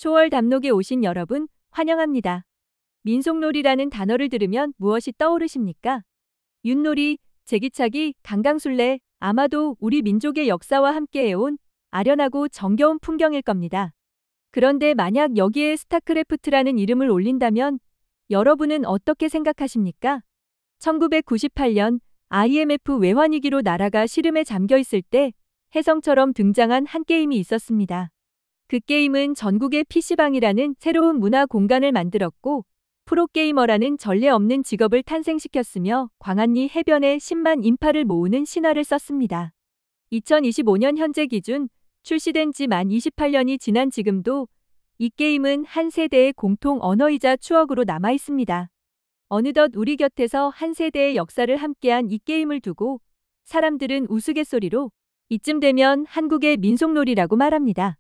초월 담록에 오신 여러분, 환영합니다. 민속놀이라는 단어를 들으면 무엇이 떠오르십니까? 윷놀이, 제기차기, 강강술래, 아마도 우리 민족의 역사와 함께해온 아련하고 정겨운 풍경일 겁니다. 그런데 만약 여기에 스타크래프트라는 이름을 올린다면 여러분은 어떻게 생각하십니까? 1998년 IMF 외환위기로 나라가 시름에 잠겨 있을 때 혜성처럼 등장한 한 게임이 있었습니다. 그 게임은 전국의 PC방이라는 새로운 문화 공간을 만들었고 프로게이머라는 전례 없는 직업을 탄생시켰으며 광안리 해변에 10만 인파를 모으는 신화를 썼습니다. 2025년 현재 기준 출시된 지 만 28년이 지난 지금도 이 게임은 한 세대의 공통 언어이자 추억으로 남아 있습니다. 어느덧 우리 곁에서 한 세대의 역사를 함께한 이 게임을 두고 사람들은 우스갯소리로 이쯤 되면 한국의 민속놀이라고 말합니다.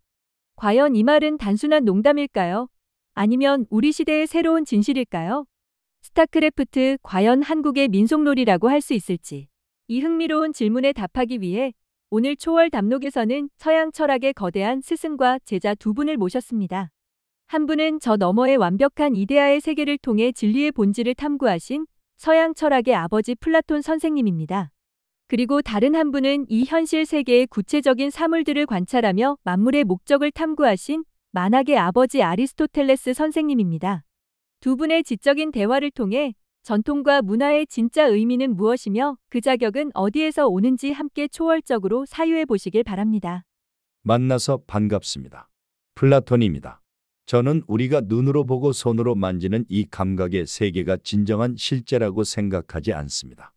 과연 이 말은 단순한 농담일까요? 아니면 우리 시대의 새로운 진실일까요? 스타크래프트 과연 한국의 민속놀이라고 할 수 있을지. 이 흥미로운 질문에 답하기 위해 오늘 초월 담록에서는 서양 철학의 거대한 스승과 제자 두 분을 모셨습니다. 한 분은 저 너머의 완벽한 이데아의 세계를 통해 진리의 본질을 탐구하신 서양 철학의 아버지 플라톤 선생님입니다. 그리고 다른 한 분은 이 현실 세계의 구체적인 사물들을 관찰하며 만물의 목적을 탐구하신 만학의 아버지 아리스토텔레스 선생님입니다. 두 분의 지적인 대화를 통해 전통과 문화의 진짜 의미는 무엇이며 그 자격은 어디에서 오는지 함께 초월적으로 사유해 보시길 바랍니다. 만나서 반갑습니다. 플라톤입니다. 저는 우리가 눈으로 보고 손으로 만지는 이 감각의 세계가 진정한 실제라고 생각하지 않습니다.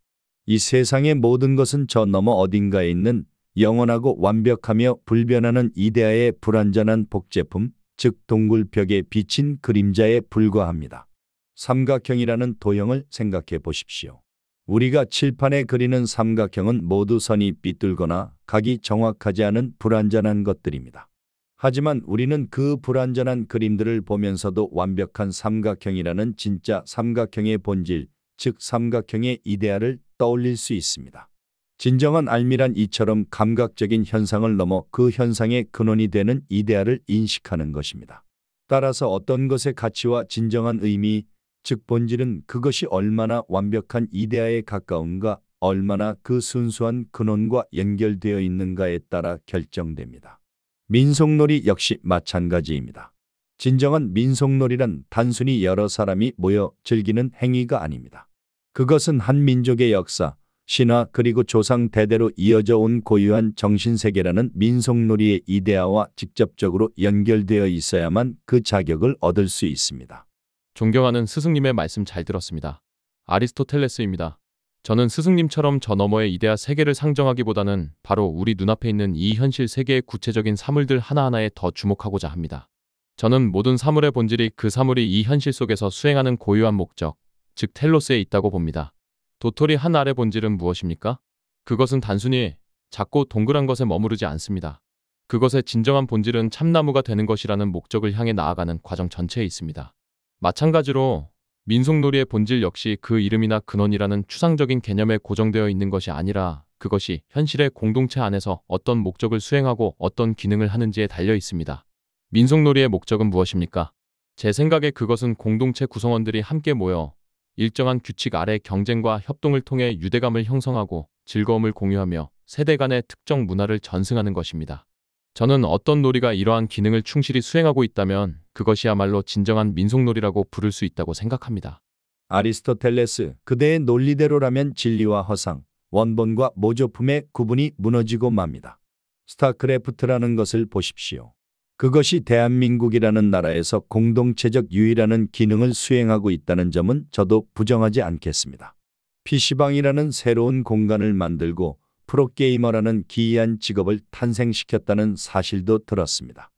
이 세상의 모든 것은 저 너머 어딘가에 있는 영원하고 완벽하며 불변하는 이데아의 불완전한 복제품, 즉 동굴벽에 비친 그림자에 불과합니다. 삼각형이라는 도형을 생각해 보십시오. 우리가 칠판에 그리는 삼각형은 모두 선이 삐뚤거나 각이 정확하지 않은 불완전한 것들입니다. 하지만 우리는 그 불완전한 그림들을 보면서도 완벽한 삼각형이라는 진짜 삼각형의 본질, 즉 삼각형의 이데아를 떠올릴 수 있습니다. 진정한 알미란 이처럼 감각적인 현상을 넘어 그 현상의 근원이 되는 이데아를 인식하는 것입니다. 따라서 어떤 것의 가치와 진정한 의미, 즉 본질은 그것이 얼마나 완벽한 이데아에 가까운가, 얼마나 그 순수한 근원과 연결되어 있는가에 따라 결정됩니다. 민속놀이 역시 마찬가지입니다. 진정한 민속놀이란 단순히 여러 사람이 모여 즐기는 행위가 아닙니다. 그것은 한 민족의 역사, 신화 그리고 조상 대대로 이어져 온 고유한 정신세계라는 민속놀이의 이데아와 직접적으로 연결되어 있어야만 그 자격을 얻을 수 있습니다. 존경하는 스승님의 말씀 잘 들었습니다. 아리스토텔레스입니다. 저는 스승님처럼 저 너머의 이데아 세계를 상정하기보다는 바로 우리 눈앞에 있는 이 현실 세계의 구체적인 사물들 하나하나에 더 주목하고자 합니다. 저는 모든 사물의 본질이 그 사물이 이 현실 속에서 수행하는 고유한 목적, 즉 텔로스에 있다고 봅니다. 도토리 한 알의 본질은 무엇입니까? 그것은 단순히 작고 동그란 것에 머무르지 않습니다. 그것의 진정한 본질은 참나무가 되는 것이라는 목적을 향해 나아가는 과정 전체에 있습니다. 마찬가지로 민속놀이의 본질 역시 그 이름이나 근원이라는 추상적인 개념에 고정되어 있는 것이 아니라 그것이 현실의 공동체 안에서 어떤 목적을 수행하고 어떤 기능을 하는지에 달려 있습니다. 민속놀이의 목적은 무엇입니까? 제 생각에 그것은 공동체 구성원들이 함께 모여 일정한 규칙 아래 경쟁과 협동을 통해 유대감을 형성하고 즐거움을 공유하며 세대 간의 특정 문화를 전승하는 것입니다. 저는 어떤 놀이가 이러한 기능을 충실히 수행하고 있다면 그것이야말로 진정한 민속놀이라고 부를 수 있다고 생각합니다. 아리스토텔레스, 그대의 논리대로라면 진리와 허상, 원본과 모조품의 구분이 무너지고 맙니다. 스타크래프트라는 것을 보십시오. 그것이 대한민국이라는 나라에서 공동체적 유일한 기능을 수행하고 있다는 점은 저도 부정하지 않겠습니다. PC방이라는 새로운 공간을 만들고 프로게이머라는 기이한 직업을 탄생시켰다는 사실도 들었습니다.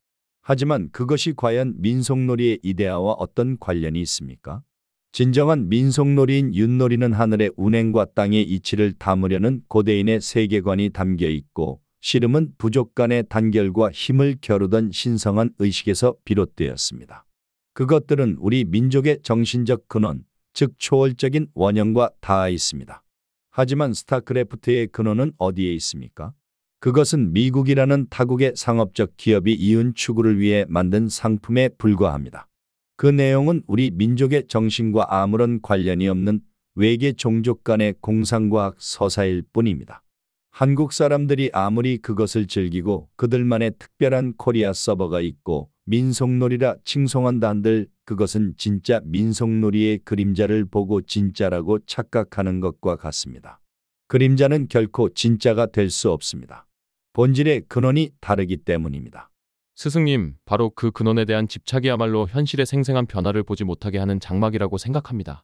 하지만 그것이 과연 민속놀이의 이데아와 어떤 관련이 있습니까? 진정한 민속놀이인 윷놀이는 하늘의 운행과 땅의 이치를 담으려는 고대인의 세계관이 담겨 있고 씨름은 부족 간의 단결과 힘을 겨루던 신성한 의식에서 비롯되었습니다. 그것들은 우리 민족의 정신적 근원, 즉 초월적인 원형과 닿아 있습니다. 하지만 스타크래프트의 근원은 어디에 있습니까? 그것은 미국이라는 타국의 상업적 기업이 이윤 추구를 위해 만든 상품에 불과합니다. 그 내용은 우리 민족의 정신과 아무런 관련이 없는 외계 종족 간의 공상과학 서사일 뿐입니다. 한국 사람들이 아무리 그것을 즐기고 그들만의 특별한 코리아 서버가 있고 민속놀이라 칭송한다 한들 그것은 진짜 민속놀이의 그림자를 보고 진짜라고 착각하는 것과 같습니다. 그림자는 결코 진짜가 될 수 없습니다. 본질의 근원이 다르기 때문입니다. 스승님, 바로 그 근원에 대한 집착이야말로 현실의 생생한 변화를 보지 못하게 하는 장막이라고 생각합니다.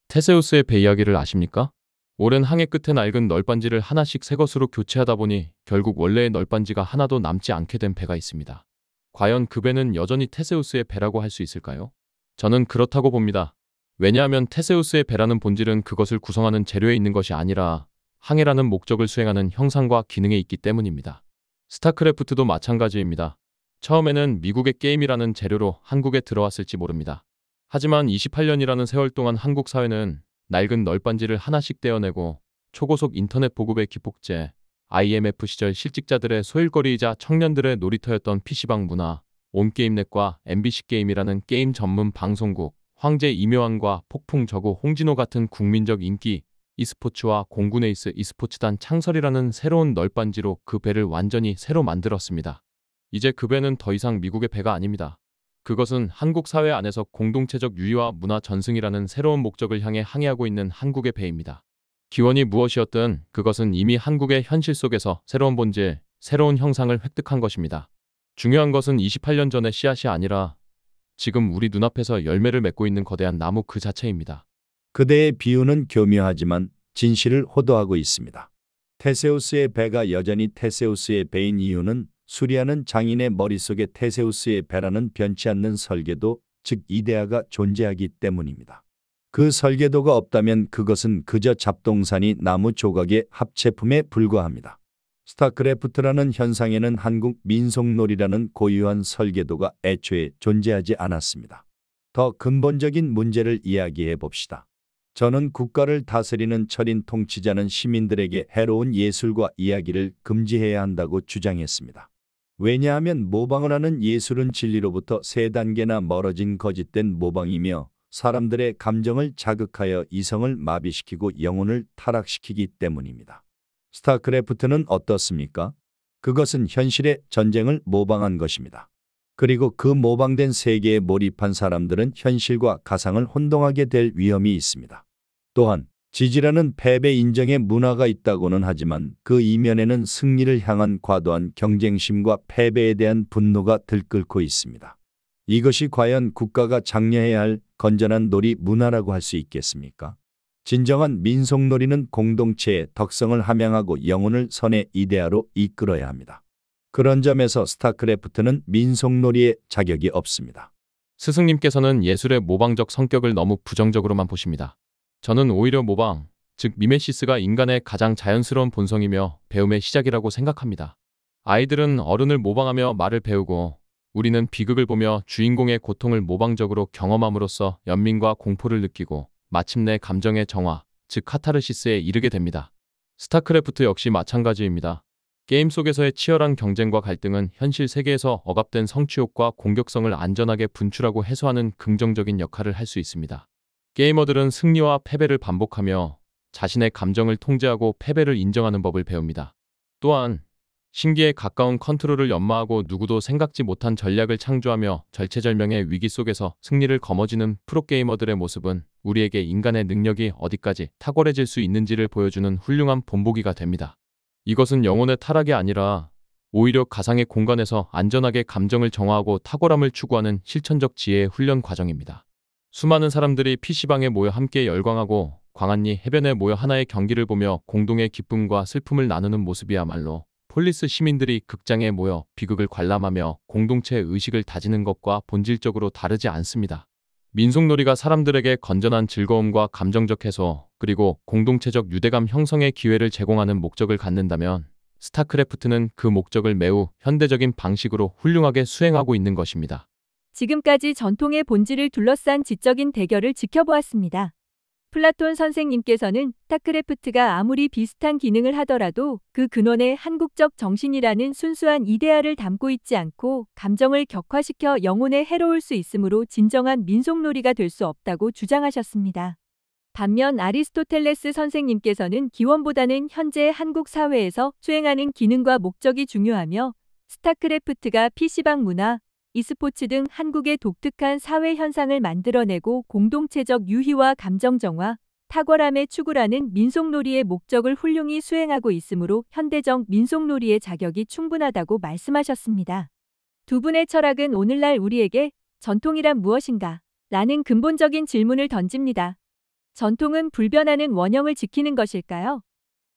테세우스의 배 이야기를 아십니까? 오랜 항해 끝에 낡은 널빤지를 하나씩 새 것으로 교체하다 보니 결국 원래의 널빤지가 하나도 남지 않게 된 배가 있습니다. 과연 그 배는 여전히 테세우스의 배라고 할 수 있을까요? 저는 그렇다고 봅니다. 왜냐하면 테세우스의 배라는 본질은 그것을 구성하는 재료에 있는 것이 아니라 항해라는 목적을 수행하는 형상과 기능에 있기 때문입니다. 스타크래프트도 마찬가지입니다. 처음에는 미국의 게임이라는 재료로 한국에 들어왔을지 모릅니다. 하지만 28년이라는 세월 동안 한국 사회는 낡은 널빤지를 하나씩 떼어내고 초고속 인터넷 보급의 기폭제, IMF 시절 실직자들의 소일거리이자 청년들의 놀이터였던 PC방 문화, 온게임넷과 MBC 게임이라는 게임 전문 방송국, 황제 이묘한과 폭풍 저구 홍진호 같은 국민적 인기, e스포츠와 공군에이스 e스포츠단 창설이라는 새로운 널빤지로 그 배를 완전히 새로 만들었습니다. 이제 그 배는 더 이상 미국의 배가 아닙니다. 그것은 한국 사회 안에서 공동체적 유의와 문화 전승이라는 새로운 목적을 향해 항해하고 있는 한국의 배입니다. 기원이 무엇이었든 그것은 이미 한국의 현실 속에서 새로운 본질, 새로운 형상을 획득한 것입니다. 중요한 것은 28년 전의 씨앗이 아니라 지금 우리 눈앞에서 열매를 맺고 있는 거대한 나무 그 자체입니다. 그대의 비유는 교묘하지만 진실을 호도하고 있습니다. 테세우스의 배가 여전히 테세우스의 배인 이유는 수리하는 장인의 머릿속에 테세우스의 배라는 변치 않는 설계도, 즉 이데아가 존재하기 때문입니다. 그 설계도가 없다면 그것은 그저 잡동사니 나무 조각의 합체품에 불과합니다. 스타크래프트라는 현상에는 한국 민속놀이라는 고유한 설계도가 애초에 존재하지 않았습니다. 더 근본적인 문제를 이야기해 봅시다. 저는 국가를 다스리는 철인 통치자는 시민들에게 해로운 예술과 이야기를 금지해야 한다고 주장했습니다. 왜냐하면 모방을 하는 예술은 진리로부터 세 단계나 멀어진 거짓된 모방이며 사람들의 감정을 자극하여 이성을 마비시키고 영혼을 타락시키기 때문입니다. 스타크래프트는 어떻습니까? 그것은 현실의 전쟁을 모방한 것입니다. 그리고 그 모방된 세계에 몰입한 사람들은 현실과 가상을 혼동하게 될 위험이 있습니다. 또한 지지라는 패배 인정의 문화가 있다고는 하지만 그 이면에는 승리를 향한 과도한 경쟁심과 패배에 대한 분노가 들끓고 있습니다. 이것이 과연 국가가 장려해야 할 건전한 놀이 문화라고 할 수 있겠습니까? 진정한 민속놀이는 공동체의 덕성을 함양하고 영혼을 선의 이데아로 이끌어야 합니다. 그런 점에서 스타크래프트는 민속놀이의 자격이 없습니다. 스승님께서는 예술의 모방적 성격을 너무 부정적으로만 보십니다. 저는 오히려 모방, 즉 미메시스가 인간의 가장 자연스러운 본성이며 배움의 시작이라고 생각합니다. 아이들은 어른을 모방하며 말을 배우고 우리는 비극을 보며 주인공의 고통을 모방적으로 경험함으로써 연민과 공포를 느끼고 마침내 감정의 정화, 즉 카타르시스에 이르게 됩니다. 스타크래프트 역시 마찬가지입니다. 게임 속에서의 치열한 경쟁과 갈등은 현실 세계에서 억압된 성취욕과 공격성을 안전하게 분출하고 해소하는 긍정적인 역할을 할 수 있습니다. 게이머들은 승리와 패배를 반복하며 자신의 감정을 통제하고 패배를 인정하는 법을 배웁니다. 또한 신기에 가까운 컨트롤을 연마하고 누구도 생각지 못한 전략을 창조하며 절체절명의 위기 속에서 승리를 거머쥐는 프로게이머들의 모습은 우리에게 인간의 능력이 어디까지 탁월해질 수 있는지를 보여주는 훌륭한 본보기가 됩니다. 이것은 영혼의 타락이 아니라 오히려 가상의 공간에서 안전하게 감정을 정화하고 탁월함을 추구하는 실천적 지혜의 훈련 과정입니다. 수많은 사람들이 PC방에 모여 함께 열광하고 광안리 해변에 모여 하나의 경기를 보며 공동의 기쁨과 슬픔을 나누는 모습이야말로 폴리스 시민들이 극장에 모여 비극을 관람하며 공동체의 의식을 다지는 것과 본질적으로 다르지 않습니다. 민속놀이가 사람들에게 건전한 즐거움과 감정적 해소, 그리고 공동체적 유대감 형성의 기회를 제공하는 목적을 갖는다면 스타크래프트는 그 목적을 매우 현대적인 방식으로 훌륭하게 수행하고 있는 것입니다. 지금까지 전통의 본질을 둘러싼 지적인 대결을 지켜보았습니다. 플라톤 선생님께서는 스타크래프트가 아무리 비슷한 기능을 하더라도 그 근원에 한국적 정신이라는 순수한 이데아를 담고 있지 않고 감정을 격화시켜 영혼에 해로울 수 있으므로 진정한 민속놀이가 될 수 없다고 주장하셨습니다. 반면 아리스토텔레스 선생님께서는 기원보다는 현재 한국 사회에서 수행하는 기능과 목적이 중요하며 스타크래프트가 PC방 문화, e스포츠 등 한국의 독특한 사회 현상을 만들어내고 공동체적 유희와 감정 정화, 탁월함의 추구라는 민속놀이의 목적을 훌륭히 수행하고 있으므로 현대적 민속놀이의 자격이 충분하다고 말씀하셨습니다. 두 분의 철학은 오늘날 우리에게 전통이란 무엇인가? 라는 근본적인 질문을 던집니다. 전통은 불변하는 원형을 지키는 것일까요?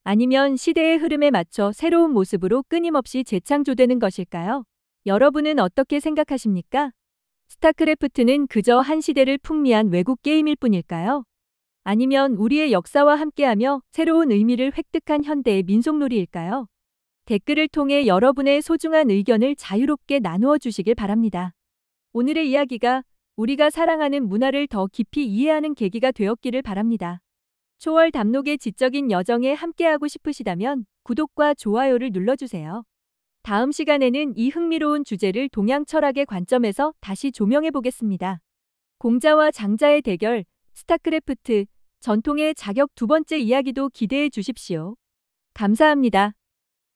아니면 시대의 흐름에 맞춰 새로운 모습으로 끊임없이 재창조되는 것일까요? 여러분은 어떻게 생각하십니까? 스타크래프트는 그저 한 시대를 풍미한 외국 게임일 뿐일까요? 아니면 우리의 역사와 함께하며 새로운 의미를 획득한 현대의 민속놀이일까요? 댓글을 통해 여러분의 소중한 의견을 자유롭게 나누어 주시길 바랍니다. 오늘의 이야기가 우리가 사랑하는 문화를 더 깊이 이해하는 계기가 되었기를 바랍니다. 초월 담록의 지적인 여정에 함께하고 싶으시다면 구독과 좋아요를 눌러주세요. 다음 시간에는 이 흥미로운 주제를 동양 철학의 관점에서 다시 조명해 보겠습니다. 공자와 장자의 대결, 스타크래프트, 전통의 자격 두 번째 이야기도 기대해 주십시오. 감사합니다.